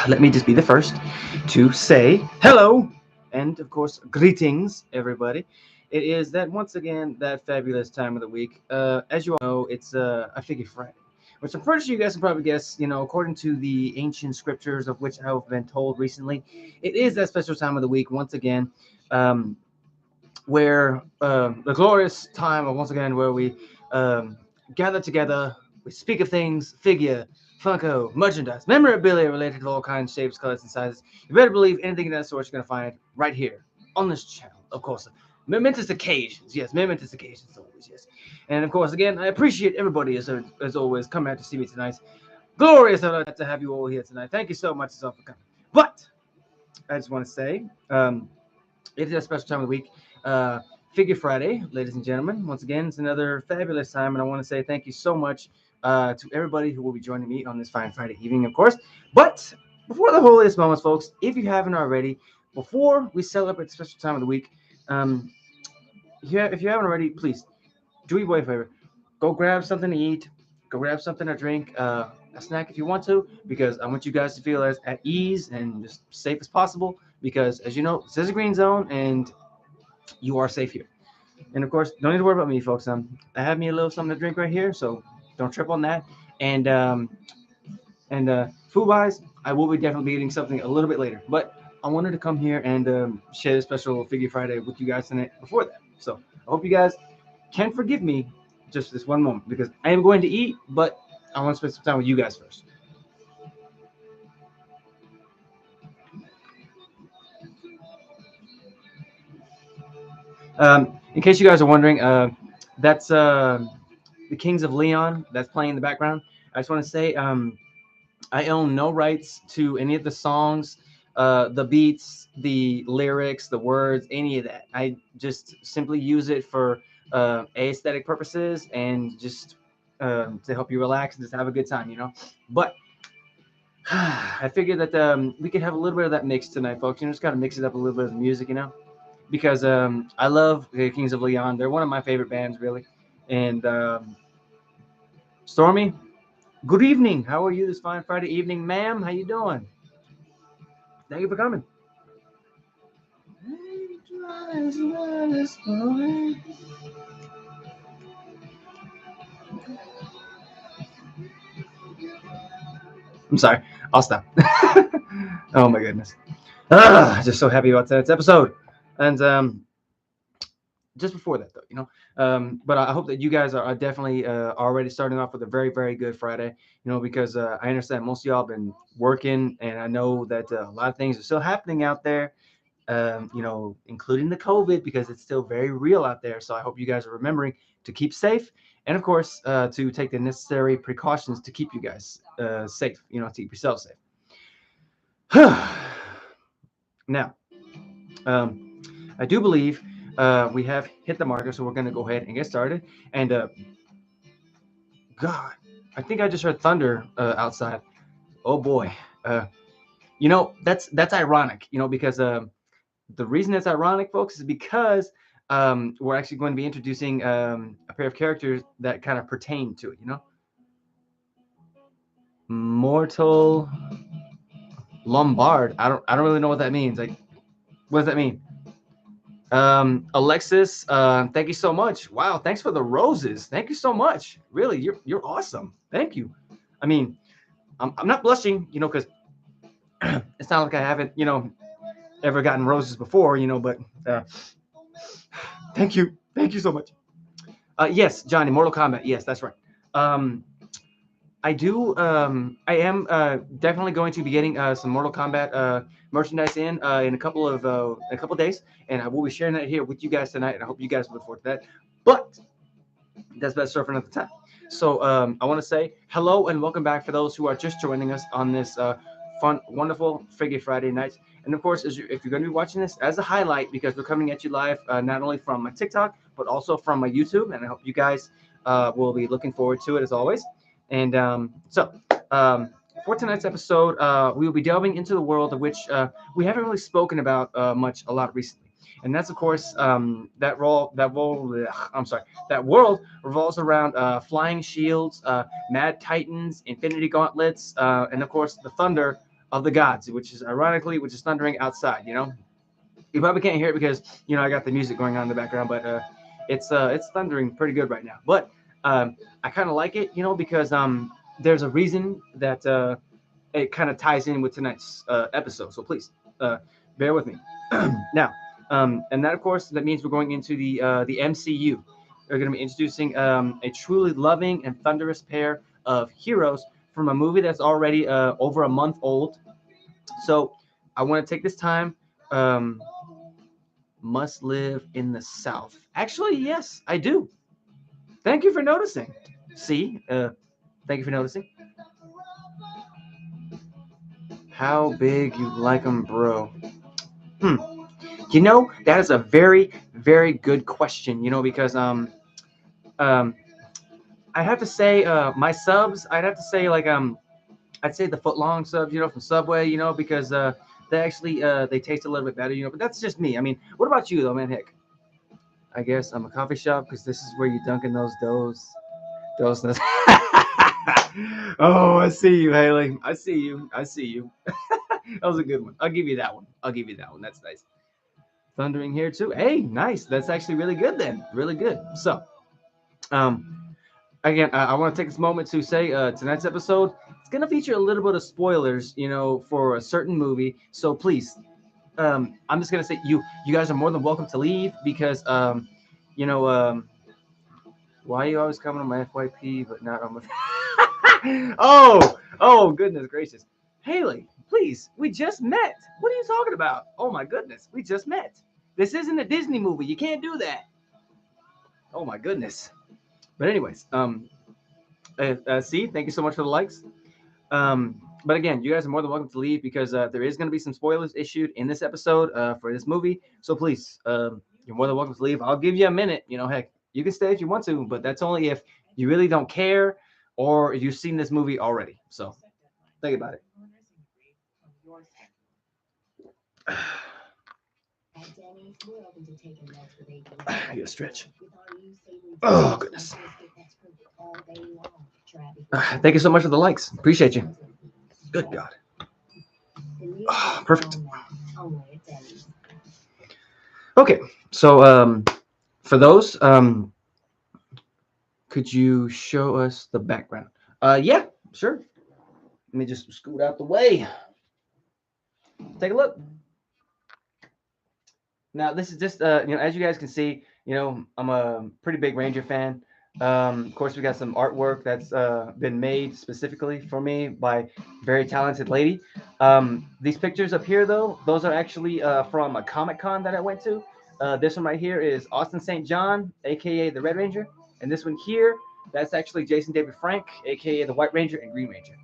Let me just be the first to say hello and, of course, greetings, everybody. It is that once again that fabulous time of the week. As you all know, it's a Figure Friday, which I'm pretty sure you guys can probably guess. According to the ancient scriptures of which I've been told recently, it is that special time of the week once again, um, where the glorious time of once again where we um, gather together, we speak of things, figure, Funko, merchandise, memorabilia related to all kinds, shapes, colors, and sizes. You better believe anything of that sort you're gonna find right here on this channel, of course. Momentous occasions, yes, momentous occasions always, yes. And of course, again, I appreciate everybody as always coming out to see me tonight. Glorious to have you all here tonight. Thank you so much for coming. But I just want to say, it is a special time of the week. Uh, Figure Friday, ladies and gentlemen. Once again, it's another fabulous time, and I want to say thank you so much to everybody who will be joining me on this fine Friday evening, of course. But before the holiest moments, folks, if you haven't already, before we celebrate the special time of the week, um, if you haven't already, please do me a favor. Go grab something to eat. Go grab something to drink. A snack if you want to, because I want you guys to feel as at ease and just safe as possible. Because as you know, this is a green zone, and you are safe here. And of course, don't need to worry about me, folks. I have me a little something to drink right here, so don't trip on that. And food wise, I will be definitely be eating something a little bit later. But I wanted to come here and share a special Figure Friday with you guys tonight before that. So I hope you guys can forgive me just this one moment because I am going to eat, but I want to spend some time with you guys first. In case you guys are wondering, that's the Kings of Leon that's playing in the background. I just want to say I own no rights to any of the songs, the beats, the lyrics, the words, any of that. I just simply use it for aesthetic purposes and just to help you relax and just have a good time, But I figured that we could have a little bit of that mix tonight, folks. Just got to mix it up a little bit of the music, because I love the Kings of Leon. They're one of my favorite bands, really. And Stormy, good evening. How are you this fine Friday evening, ma'am? How you doing? Thank you for coming. I'm sorry. I'll stop. Oh my goodness. Just so happy about tonight's episode. And just before that, though, but I hope that you guys are definitely already starting off with a very, very good Friday, because I understand most of y'all been working, and I know that a lot of things are still happening out there, including the COVID, because it's still very real out there. So I hope you guys are remembering to keep safe, and of course, to take the necessary precautions to keep you guys safe, to keep yourself safe. Now, I do believe we have hit the marker, so we're going to go ahead and get started. And God, I think I just heard thunder outside. Oh boy, that's ironic, because the reason it's ironic, folks, is because we're actually going to be introducing a pair of characters that kind of pertain to it. Mortal Lombard. I don't really know what that means. Like, what does that mean? Alexis, thank you so much. Wow, thanks for the roses. Thank you so much. Really, you're awesome. Thank you. I mean, I'm not blushing, because it's not like I haven't, ever gotten roses before, but thank you so much. Yes, Johnny, Mortal Kombat. Yes, that's right. I do. I am definitely going to be getting some Mortal Kombat merchandise in a couple days, and I will be sharing that here with you guys tonight. And I hope you guys look forward to that. But that's best for another time. So I want to say hello and welcome back for those who are just joining us on this fun, wonderful Figure Friday night. And of course, if you're going to be watching this as a highlight, because we're coming at you live not only from my TikTok but also from my YouTube, and I hope you guys will be looking forward to it as always. And for tonight's episode, we will be delving into the world of which we haven't really spoken about a lot recently. and that's of course that world revolves around flying shields, mad titans, infinity gauntlets, and of course the thunder of the gods, which is thundering outside. You probably can't hear it because I got the music going on in the background, but it's thundering pretty good right now. But I kind of like it, because there's a reason that it kind of ties in with tonight's episode. So please bear with me. Now, and that of course that means we're going into the MCU. They're going to be introducing a truly loving and thunderous pair of heroes from a movie that's already over a month old. So I want to take this time. Um, must live in the South. Actually, yes, I do. Thank you for noticing. See, thank you for noticing. How big you like 'em, bro? Hmm. That is a very, very good question. Because um, I have to say my subs. I'd have to say like I'd say the foot long subs. From Subway. Because they actually they taste a little bit better. But that's just me. I mean, what about you though, man? Heck, I guess I'm a coffee shop because this is where you dunk in those doughs. Those. Oh, I see you, Haley. I see you. I see you. That was a good one. I'll give you that one. I'll give you that one. That's nice. Thundering here too. Hey, nice. That's actually really good then. Really good. So, um, again, I want to take this moment to say tonight's episode it's gonna feature a little bit of spoilers, for a certain movie. So please, I'm just gonna say you guys are more than welcome to leave because you know, why are you always coming on my FYP but not on my? Oh, goodness gracious, Haley, please, we just met. What are you talking about? Oh my goodness, we just met. This isn't a Disney movie. You can't do that. Oh my goodness. But anyways, see, thank you so much for the likes. But again, you guys are more than welcome to leave because there is going to be some spoilers issued in this episode for this movie. So please, you're more than welcome to leave. I'll give you a minute. Heck, you can stay if you want to, but that's only if you really don't care or you've seen this movie already. So think about it. I gotta stretch. Oh goodness. Thank you so much for the likes. Appreciate you. Good God. Oh, perfect. Okay, so for those, could you show us the background? Yeah, sure. Let me just scoot out the way. Take a look. Now, this is just, as you guys can see, I'm a pretty big Ranger fan. Of course, we got some artwork that's been made specifically for me by a very talented lady. These pictures up here, though, those are actually from a Comic Con that I went to. This one right here is Austin St. John, aka the Red Ranger, and this one here, that's actually Jason David Frank, aka the White Ranger and Green Ranger.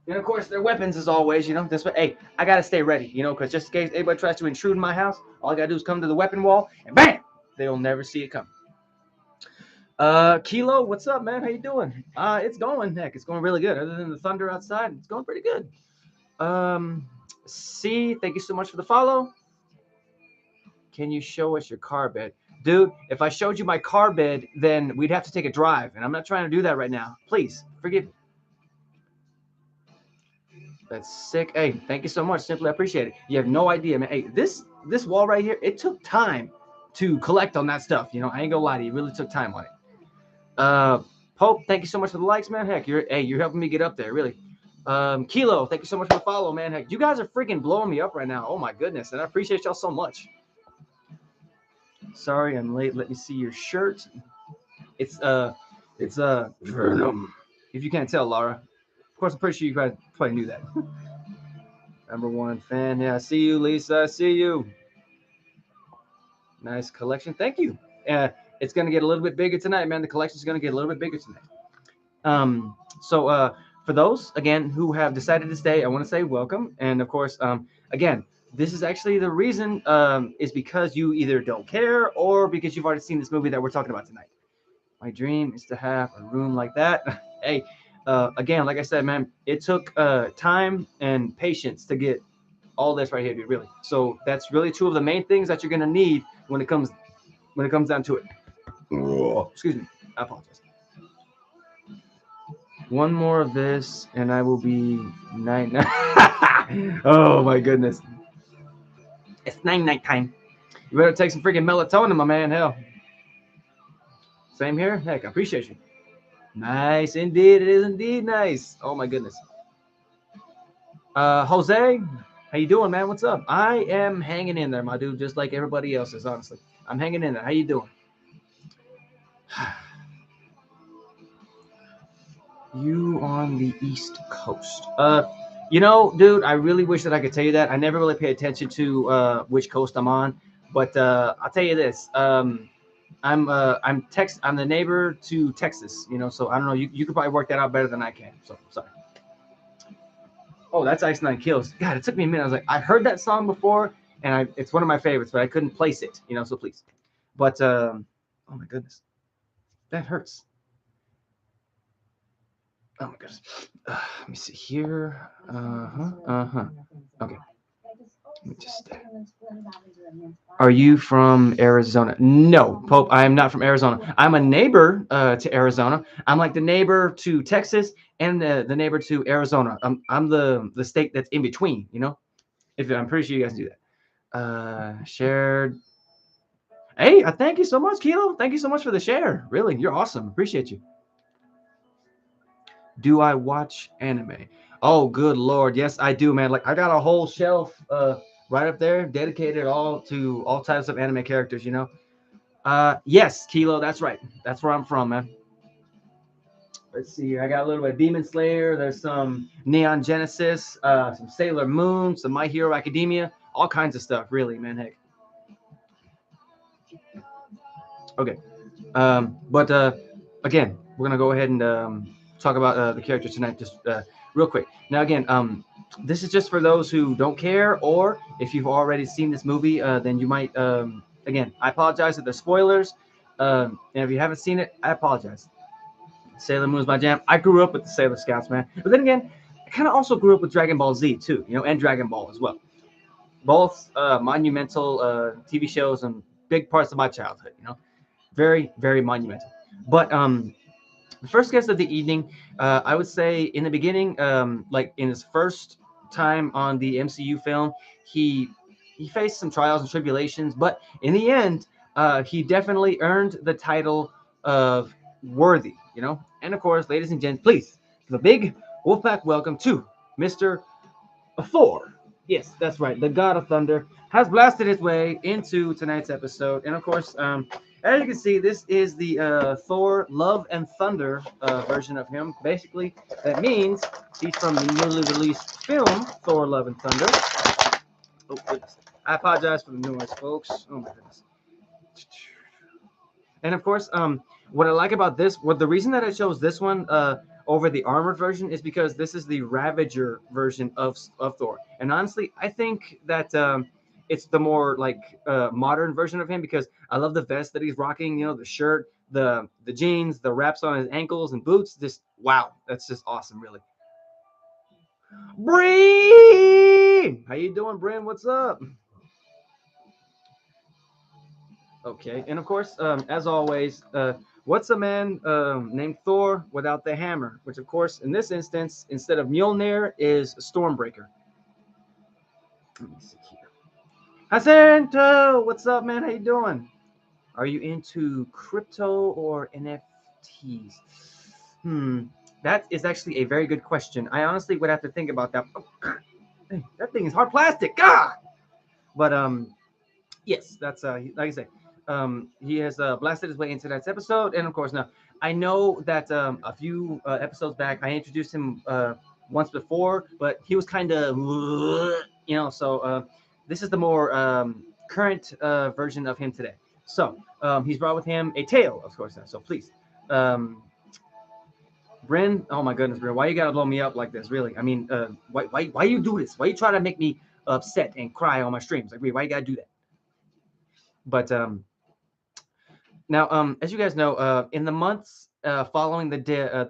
And of course, their weapons as always, this way. Hey, I gotta stay ready, because just in case anybody tries to intrude in my house, all I gotta do is come to the weapon wall, and bam, they'll never see it come. Kilo, what's up, man? How you doing? It's going, heck, it's going really good. Other than the thunder outside, it's going pretty good. C, thank you so much for the follow. Can you show us your car bed? Dude, if I showed you my car bed, then we'd have to take a drive, and I'm not trying to do that right now. Please, forgive me. That's sick. Hey, thank you so much. Simply appreciate it. You have no idea, man. Hey, this wall right here, it took time to collect on that stuff. I ain't gonna lie to you. It really took time on it. Pope, thank you so much for the likes, man. Heck, you're helping me get up there, really. Kilo, thank you so much for the follow, man. Heck, you guys are freaking blowing me up right now. Oh my goodness, and I appreciate y'all so much. Sorry, I'm late. Let me see your shirt. It's Venom. If you can't tell, Laura. Of course, I'm pretty sure you guys probably knew that. Number one fan. Yeah, I see you, Lisa. I see you. Nice collection. Thank you. It's going to get a little bit bigger tonight, man. The collection's going to get a little bit bigger tonight. So for those, again, who have decided to stay, I want to say welcome. And, of course, again, this is actually the reason is because you either don't care or because you've already seen this movie that we're talking about tonight. My dream is to have a room like that. Hey, again, like I said, man, it took time and patience to get all this right here, dude. Really. So that's really two of the main things that you're gonna need when it comes down to it. Oh, excuse me. I apologize. One more of this, and I will be nine. Oh my goodness. It's night time. You better take some freaking melatonin, my man. Hell. Same here. Heck, I appreciate you. Nice indeed. It is indeed nice. Oh my goodness. Jose, how you doing, man? What's up? I am hanging in there, my dude, just like everybody else is, honestly. I'm hanging in there. How you doing? You on the East Coast. Dude, I really wish that I could tell you that. I never really pay attention to which coast I'm on, but I'll tell you this. I'm the neighbor to Texas, so I don't know. You could probably work that out better than I can. So sorry. Oh, that's Ice Nine Kills. God, it took me a minute. I was like, I heard that song before, and it's one of my favorites, but I couldn't place it, so please. But oh my goodness, that hurts. Oh my goodness. Let me see here. Okay. Let me just. Are you from Arizona? No, Pope. I am not from Arizona. I'm a neighbor to Arizona. I'm like the neighbor to Texas and the neighbor to Arizona. I'm the state that's in between. If I'm pretty sure you guys do that. Shared. Hey, thank you so much, Kilo. Thank you so much for the share. Really, you're awesome. Appreciate you. Do I watch anime? Oh, good lord, yes, I do, man. Like I got a whole shelf right up there dedicated all to all types of anime characters. Yes, Kilo, that's right. That's where I'm from, man. Let's see here. I got a little bit of Demon Slayer. There's some Neon Genesis, some Sailor Moon, some My Hero Academia, all kinds of stuff, really, man. Heck. Okay. But again, we're gonna go ahead and talk about the characters tonight, just real quick. Now, again, this is just for those who don't care, or if you've already seen this movie, then you might. Again, I apologize if there's spoilers, and if you haven't seen it, I apologize. Sailor Moon is my jam. I grew up with the Sailor Scouts, man. But then again, I kind of also grew up with Dragon Ball Z too, and Dragon Ball as well. Both monumental TV shows and big parts of my childhood. Very, very monumental. But the first guest of the evening, I would say in the beginning, like in his first time on the MCU film, he he faced some trials and tribulations, but in the end, he definitely earned the title of worthy. And of course, ladies and gents, please give a big Wolfpack welcome to Mr. Thor. Yes, that's right. The God of Thunder has blasted his way into tonight's episode, and of course, as you can see, this is the Thor Love and Thunder version of him. Basically, that means he's from the newly released film Thor Love and Thunder. Oh goodness, I apologize for the noise, folks. Oh my goodness. And of course, what I like about this, the reason that I chose this one over the armored version is because this is the Ravager version of Thor. And honestly, I think that it's the more like modern version of him because I love the vest that he's rocking. The shirt, the jeans, the wraps on his ankles and boots. Just wow, that's just awesome, really. Breen, how you doing, Bryn? What's up? Okay, and of course, as always, what's a man named Thor without the hammer? Which, of course, in this instance, instead of Mjolnir, is Stormbreaker. Let me see here. Jacinto, what's up, man? How you doing? Are you into crypto or NFTs? That is actually a very good question. I honestly would have to think about that. Oh, God. That thing is hard plastic. God. But yes, that's like I say. He has blasted his way into that episode, and of course, now I know that a few episodes back I introduced him once before, but he was kind of, So this is the more current version of him today. So he's brought with him a tail, of course. So please, Bryn. Oh my goodness, Bryn, why you gotta blow me up like this? Really? I mean, why you do this? Why you try to make me upset and cry on my streams? Like, why you gotta do that? But now, as you guys know, in the months following the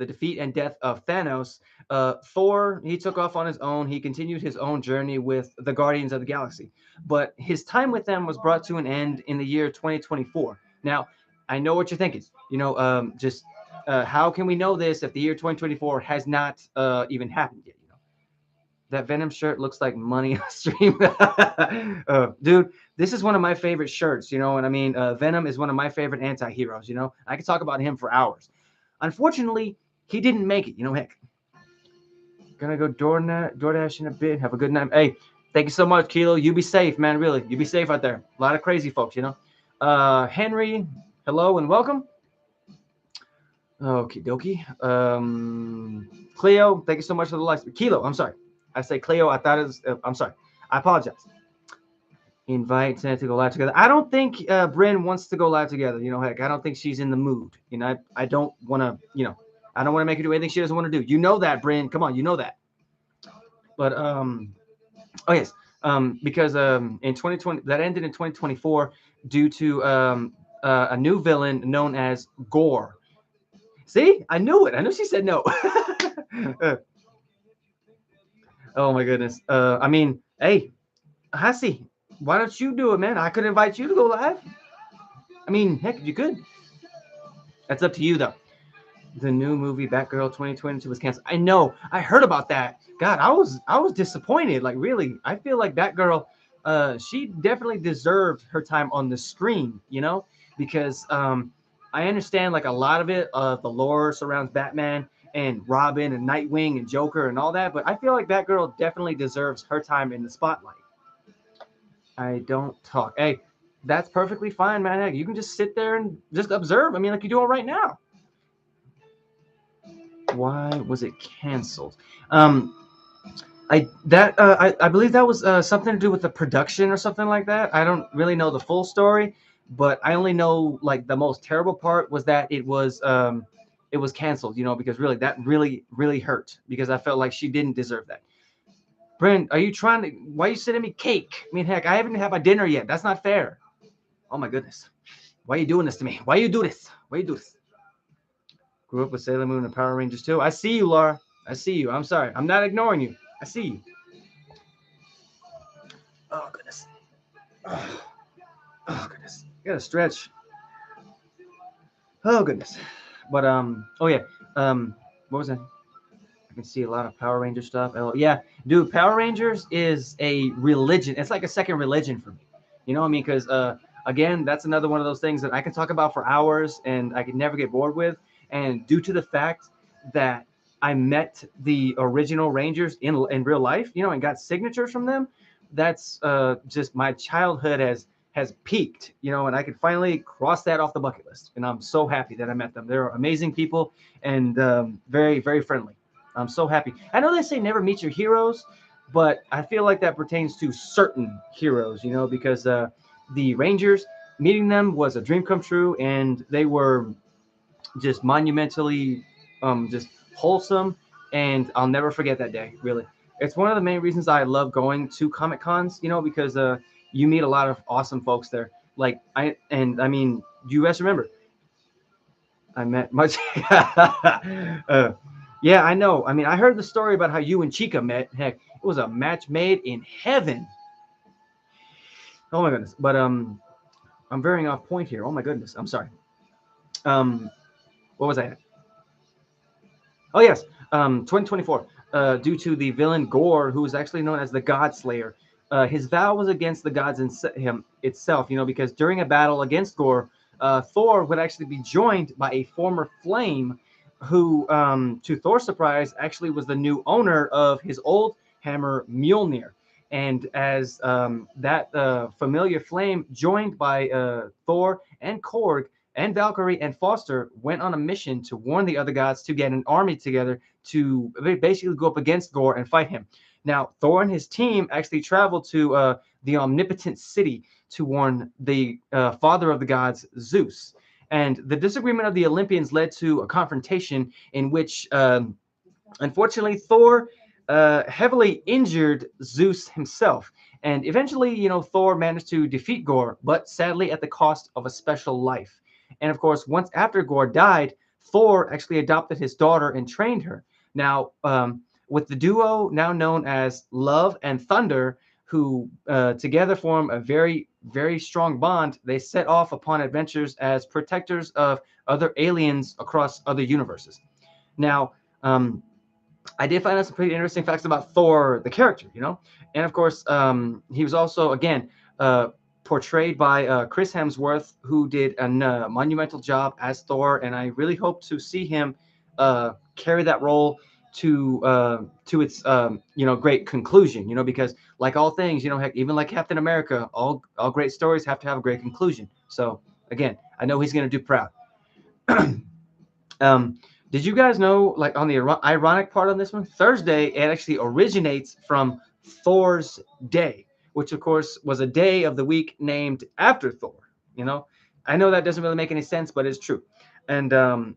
defeat and death of Thanos, Thor, he took off on his own. He continued his own journey with the Guardians of the Galaxy, but his time with them was brought to an end in the year 2024. Now, I know what you're thinking. Just how can we know this if the year 2024 has not even happened yet? That Venom shirt looks like money on stream. Dude, this is one of my favorite shirts, and I mean, Venom is one of my favorite anti-heroes, I could talk about him for hours. Unfortunately, he didn't make it, heck. Gonna go DoorDash in a bit. Have a good night. Hey, thank you so much, Kilo. You be safe, man, really. You be safe out there. A lot of crazy folks, Henry, hello and welcome. Okie dokie. Cleo, thank you so much for the likes. Kilo, I'm sorry. I say Cleo. I thought it was. I'm sorry. I apologize. Invite Santa to go live together. I don't think Bryn wants to go live together. Heck, I don't think she's in the mood. I don't want to. I don't want to make her do anything she doesn't want to do. You know that, Bryn. Come on, you know that. But oh yes. Because in 2020 that ended in 2024 due to a new villain known as Gore. See, I knew it. I knew she said no. Oh my goodness. I mean, hey, Hasi, why don't you do it, man? I could invite you to go live. I mean, heck, you could. That's up to you, though. The new movie Batgirl 2022 was canceled. I know. I heard about that. God, I was disappointed. Like, really, I feel like Batgirl, she definitely deserved her time on the screen. Because I understand like a lot of it, the lore surrounds Batman and Robin and Nightwing and Joker and all that, but I feel like Batgirl definitely deserves her time in the spotlight. I don't talk. Hey, that's perfectly fine, man. Heck, you can just sit there and just observe. I mean, like you're doing right now. Why was it canceled? I believe that was something to do with the production or something like that. I don't really know the full story, but I only know like the most terrible part was that it was canceled. Because really that really hurt because I felt like she didn't deserve that. Brent, are you trying to? Why are you sending me cake? I mean, heck, I haven't had my dinner yet. That's not fair. Oh my goodness, why are you doing this to me? Why you do this? Why you do this? Grew up with Sailor Moon and Power Rangers too. I see you, Laura. I see you. I'm sorry. I'm not ignoring you. I see you. Oh goodness. Oh goodness. You gotta stretch. Oh goodness. But oh yeah. What was that? I can see a lot of Power Ranger stuff. Oh yeah, dude. Power Rangers is a religion. It's like a second religion for me. You know what I mean? Because again, that's another one of those things that I can talk about for hours and I can never get bored with. And due to the fact that I met the original Rangers in real life, and got signatures from them, that's just my childhood has peaked, and I could finally cross that off the bucket list. And I'm so happy that I met them. They're amazing people and very, very friendly. I'm so happy. I know they say never meet your heroes, but I feel like that pertains to certain heroes, because the Rangers, meeting them was a dream come true, and they were just monumentally just wholesome, and I'll never forget that day, really. It's one of the main reasons I love going to Comic Cons, because you meet a lot of awesome folks there. Like I mean, you guys remember I met much. Yeah, I know. I mean, I heard the story about how you and Chica met. Heck, it was a match made in heaven. Oh my goodness. But I'm veering off point here. Oh my goodness. I'm sorry. Um, what was I at? Oh yes, 2024. Due to the villain Gore, who is actually known as the God Slayer, his vow was against the gods him itself. Because during a battle against Gore, Thor would actually be joined by a former flame, who, to Thor's surprise, actually was the new owner of his old hammer Mjolnir. And as that familiar flame, joined by Thor and Korg and Valkyrie and Foster, went on a mission to warn the other gods to get an army together to basically go up against Gore and fight him. Now, Thor and his team actually traveled to the Omnipotent City to warn the father of the gods, Zeus. And the disagreement of the Olympians led to a confrontation in which, unfortunately, Thor heavily injured Zeus himself. And eventually, Thor managed to defeat Gore, but sadly at the cost of a special life. And of course, once after Gore died, Thor actually adopted his daughter and trained her. Now, with the duo now known as Love and Thunder, who together form a very, very strong bond, they set off upon adventures as protectors of other aliens across other universes. Now, I did find out some pretty interesting facts about Thor, the character, and of course, he was also again portrayed by Chris Hemsworth, who did a monumental job as Thor, and I really hope to see him carry that role to its great conclusion. Because like all things, heck, even like Captain America, all great stories have to have a great conclusion. So again, I know he's going to do proud. Did you guys know, like on the ironic part on this one, Thursday, it actually originates from Thor's Day, which of course was a day of the week named after Thor. I know that doesn't really make any sense, but it's true. And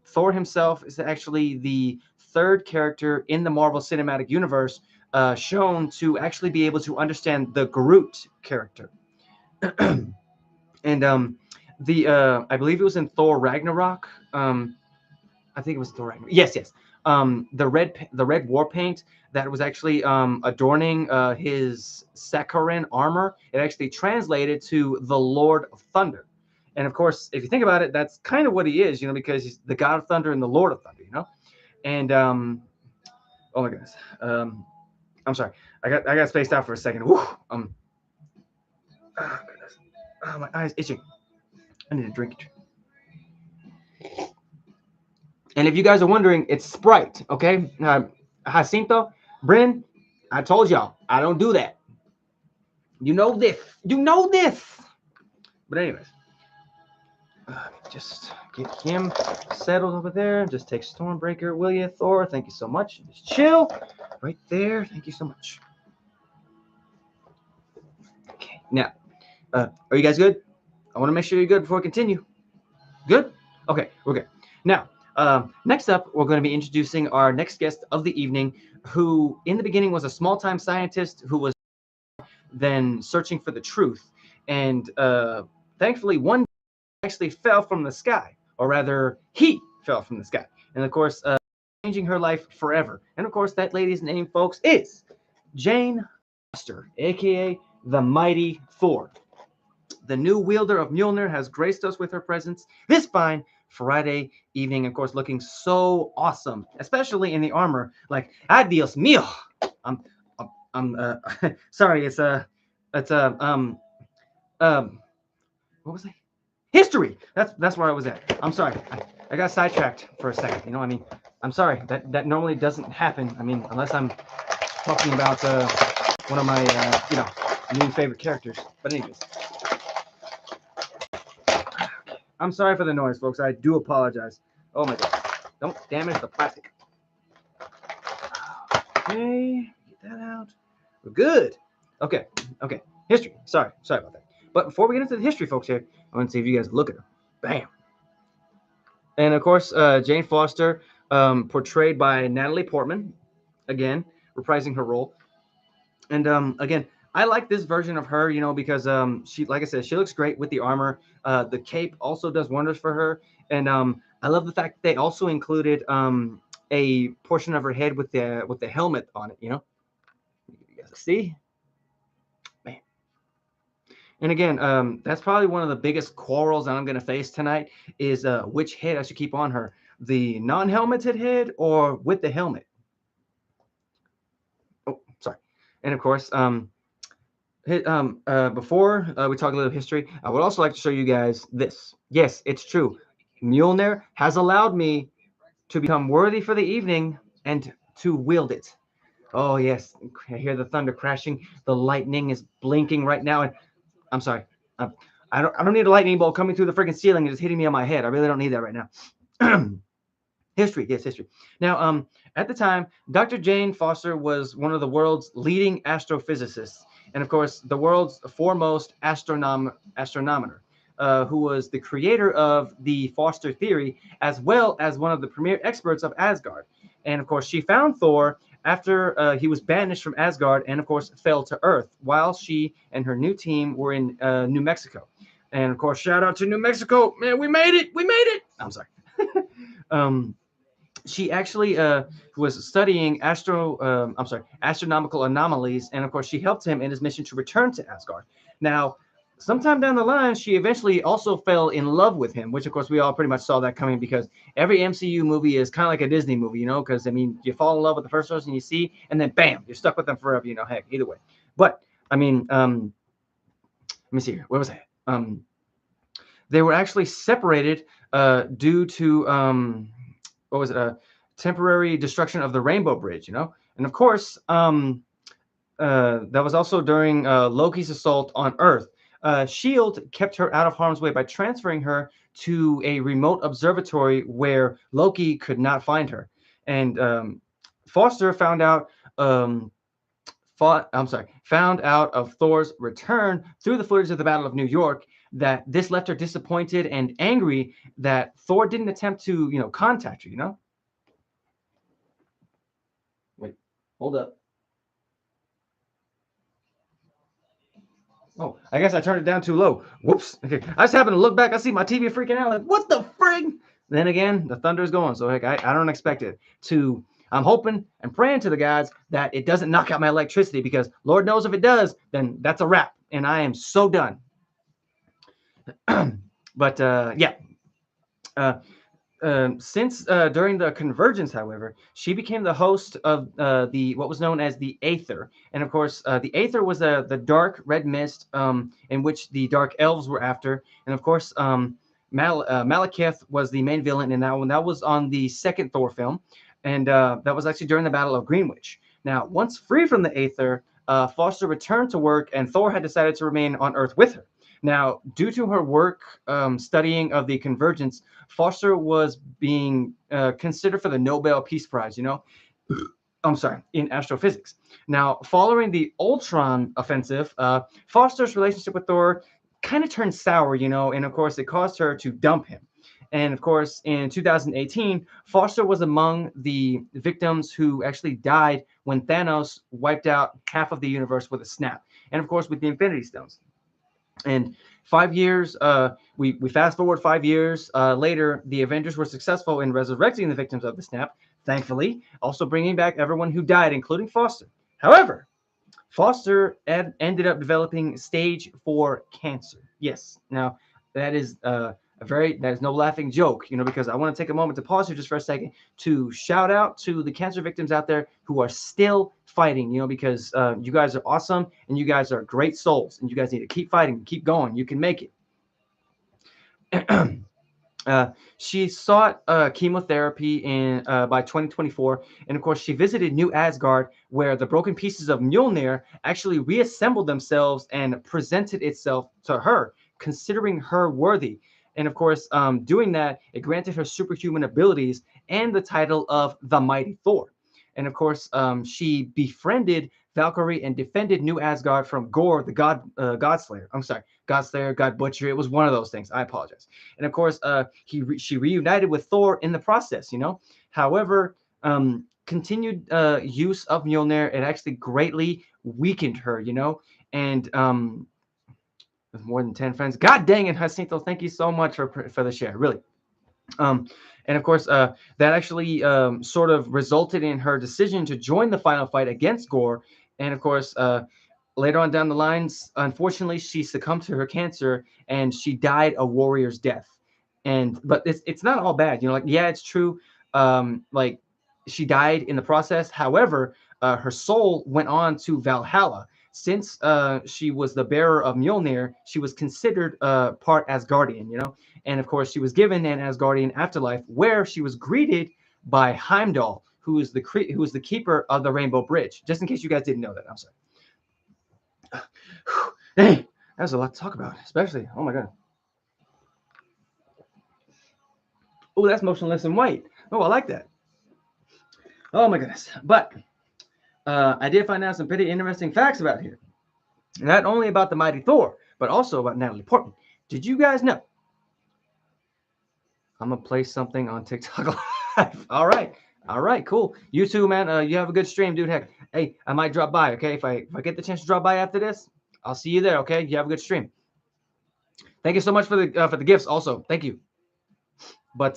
Thor himself is actually the third character in the Marvel Cinematic Universe shown to actually be able to understand the Groot character. And I believe it was in Thor Ragnarok. I think it was Thor Ragnarok. Yes. The red war paint that was actually adorning his Sakharin armor. It actually translated to the Lord of Thunder. And of course, if you think about it, that's kind of what he is, because he's the God of Thunder and the Lord of Thunder, And oh my goodness, I'm sorry, I got spaced out for a second. Oh goodness, oh, my eyes itching. I need a drink. And if you guys are wondering, it's Sprite, okay? Jacinto, Bryn, I told y'all, I don't do that. You know this. But anyways, just get him settled over there. Just take Stormbreaker, will you, Thor? Thank you so much. Just chill right there. Thank you so much. Okay, now, are you guys good? I want to make sure you're good before I continue. Good? Okay, we're good. Now, next up, we're going to be introducing our next guest of the evening, who in the beginning was a small-time scientist who was then searching for the truth. And thankfully, one actually fell from the sky, or rather, he fell from the sky. And of course, changing her life forever. And of course, that lady's name, folks, is Jane Foster, a.k.a. the Mighty Thor. The new wielder of Mjolnir has graced us with her presence this fine Friday evening, of course, looking so awesome, especially in the armor. Like, adios mío. I'm sorry. It's what was I? History. That's where I was at. I'm sorry. I got sidetracked for a second. I'm sorry. That normally doesn't happen. Unless I'm talking about one of my new favorite characters. But anyways. I'm sorry for the noise, folks. I do apologize. Oh my God. Don't damage the plastic. Okay. Get that out. We're good. Okay. History. Sorry about that. But before we get into the history, folks, here, I want to see if you guys look at her. Bam. And of course, Jane Foster, portrayed by Natalie Portman, again, reprising her role. And again, I like this version of her, because she, like I said, she looks great with the armor. The cape also does wonders for her. And I love the fact that they also included a portion of her head with the helmet on it, You guys see? Man. And again, that's probably one of the biggest quarrels that I'm going to face tonight is which head I should keep on her. The non-helmeted head or with the helmet? Oh, sorry. And of course, before we talk a little history, I would also like to show you guys this. Yes, it's true. Mjolnir has allowed me to become worthy for the evening and to wield it. Oh, yes. I hear the thunder crashing. The lightning is blinking right now. And I'm sorry. I don't need a lightning bolt coming through the freaking ceiling and just hitting me on my head. I really don't need that right now. History. Yes, history. Now, at the time, Dr. Jane Foster was one of the world's leading astrophysicists, and of course, the world's foremost astronomer, who was the creator of the Foster theory, as well as one of the premier experts of Asgard. And of course, she found Thor after he was banished from Asgard and, of course, fell to Earth while she and her new team were in New Mexico. And of course, shout out to New Mexico. Man, we made it. I'm sorry. she actually was studying astronomical anomalies, and of course she helped him in his mission to return to Asgard. Now, sometime down the line, she eventually also fell in love with him, which of course we all pretty much saw that coming, because every MCU movie is kind of like a Disney movie, because I mean, you fall in love with the first person you see, and then bam, you're stuck with them forever. Heck, either way. But I mean, let me see here. Where was I? They were actually separated due to what was it? Temporary destruction of the Rainbow Bridge. And of course, that was also during Loki's assault on Earth. Shield kept her out of harm's way by transferring her to a remote observatory where Loki could not find her. And Foster found out. Found out of Thor's return through the footage of the Battle of New York, that this left her disappointed and angry that Thor didn't attempt to, contact her. Wait, hold up. Oh, I guess I turned it down too low. Whoops. Okay, I just happened to look back. I see my TV freaking out. Like, what the frig? Then again, the thunder is going. So heck, I don't expect it to. I'm hoping and praying to the gods that it doesn't knock out my electricity, because Lord knows if it does, then that's a wrap, and I am so done. But yeah. Since during the convergence, however, she became the host of the what was known as the Aether, and of course, the Aether was the dark red mist in which the Dark Elves were after, and of course, Malekith was the main villain in that one. That was on the second Thor film, and that was actually during the Battle of Greenwich. Now, once free from the Aether, Foster returned to work, and Thor had decided to remain on Earth with her. Now, due to her work studying of the convergence, Foster was being considered for the Nobel Peace Prize, I'm sorry, in astrophysics. Now, following the Ultron offensive, Foster's relationship with Thor kind of turned sour, and of course, it caused her to dump him. And of course, in 2018, Foster was among the victims who actually died when Thanos wiped out half of the universe with a snap. And of course, with the Infinity Stones. And 5 years, we fast forward 5 years later, the Avengers were successful in resurrecting the victims of the snap, thankfully, also bringing back everyone who died, including Foster. However, Foster ended up developing stage 4 cancer. Yes, now that is that is no laughing joke, because I want to take a moment to pause here just for a second to shout out to the cancer victims out there who are still fighting, because you guys are awesome and you guys are great souls, and you guys need to keep fighting, keep going. You can make it. She sought chemotherapy by 2024, and of course she visited New Asgard, where the broken pieces of Mjolnir actually reassembled themselves and presented itself to her, considering her worthy. And of course, doing that, it granted her superhuman abilities and the title of the Mighty Thor. And of course, she befriended Valkyrie and defended New Asgard from Gore, the Godslayer. I'm sorry, Godslayer, God Butcher. It was one of those things. I apologize. And of course, she reunited with Thor in the process. However, continued use of Mjolnir, it actually greatly weakened her. And with more than 10 friends. God dang it, Jacinto! Thank you so much for the share. Really. And of course, that actually sort of resulted in her decision to join the final fight against Gore. And of course, later on down the lines, unfortunately, she succumbed to her cancer and she died a warrior's death. But it's not all bad, yeah, it's true. Like, she died in the process. However, her soul went on to Valhalla. Since she was the bearer of Mjolnir, she was considered part Asgardian, and of course, she was given an Asgardian afterlife where she was greeted by Heimdall, who is the keeper of the Rainbow Bridge. Just in case you guys didn't know that, I'm sorry. Hey, that was a lot to talk about, especially, oh my god. Oh, that's motionless in white. Oh, I like that. Oh my goodness. But I did find out some pretty interesting facts about here. Not only about the Mighty Thor, but also about Natalie Portman. Did you guys know? I'm going to play something on TikTok Live. All right, cool. You too, man. You have a good stream, dude. Heck, hey, I might drop by, okay? If I get the chance to drop by after this, I'll see you there, okay? You have a good stream. Thank you so much for the gifts also. Thank you. But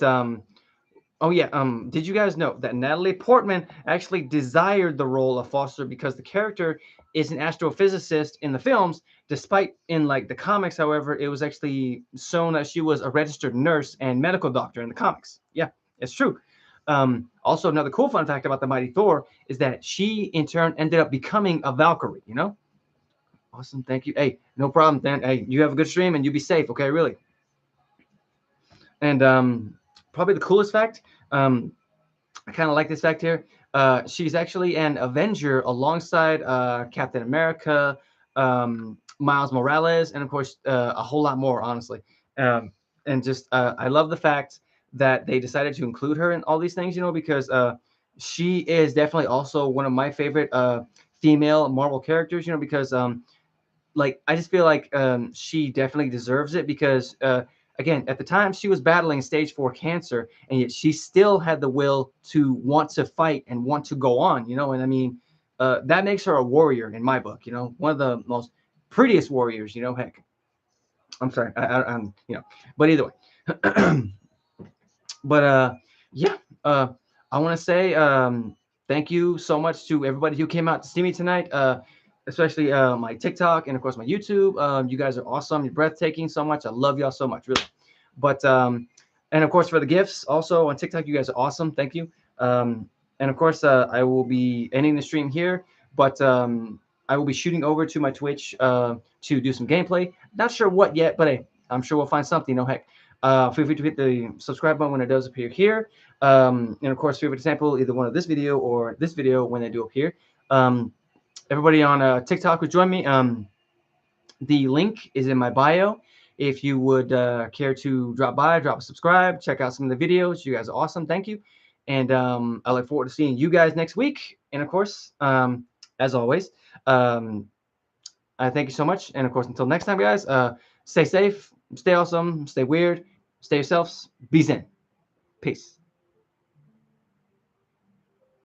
Oh yeah. Did you guys know that Natalie Portman actually desired the role of Foster because the character is an astrophysicist in the films, despite in like the comics, however, it was actually shown that she was a registered nurse and medical doctor in the comics. Yeah, it's true. Also, another cool fun fact about the Mighty Thor is that she in turn ended up becoming a Valkyrie. You know. Awesome. Thank you. Hey, no problem, Dan. Hey, you have a good stream and you be safe. Okay, really. And probably the coolest fact. I kind of like this fact here. She's actually an Avenger alongside Captain America, Miles Morales, and of course a whole lot more. Honestly, and just I love the fact that they decided to include her in all these things. You know, because she is definitely also one of my favorite female Marvel characters. You know, because like I just feel like she definitely deserves it because again at the time she was battling stage 4 cancer and yet she still had the will to want to fight and want to go on, you know. And I mean that makes her a warrior in my book, you know, one of the most prettiest warriors, you know. Heck, I'm sorry, I'm you know, but either way. But yeah, I want to say thank you so much to everybody who came out to see me tonight, especially my TikTok and of course my YouTube. You guys are awesome. You're breathtaking so much. I love y'all so much, really. But and of course for the gifts, also on TikTok, you guys are awesome. Thank you. And of course, I will be ending the stream here, but I will be shooting over to my Twitch to do some gameplay. Not sure what yet, but hey, I'm sure we'll find something. No heck. Feel free to hit the subscribe button when it does appear here. And of course, feel free to sample either one of this video or this video when they do appear. Everybody on TikTok would join me. The link is in my bio. If you would care to drop by, drop a subscribe, check out some of the videos. You guys are awesome. Thank you. And I look forward to seeing you guys next week. And of course, as always, I thank you so much. And of course, until next time, guys, stay safe, stay awesome, stay weird, stay yourselves, be zen. Peace.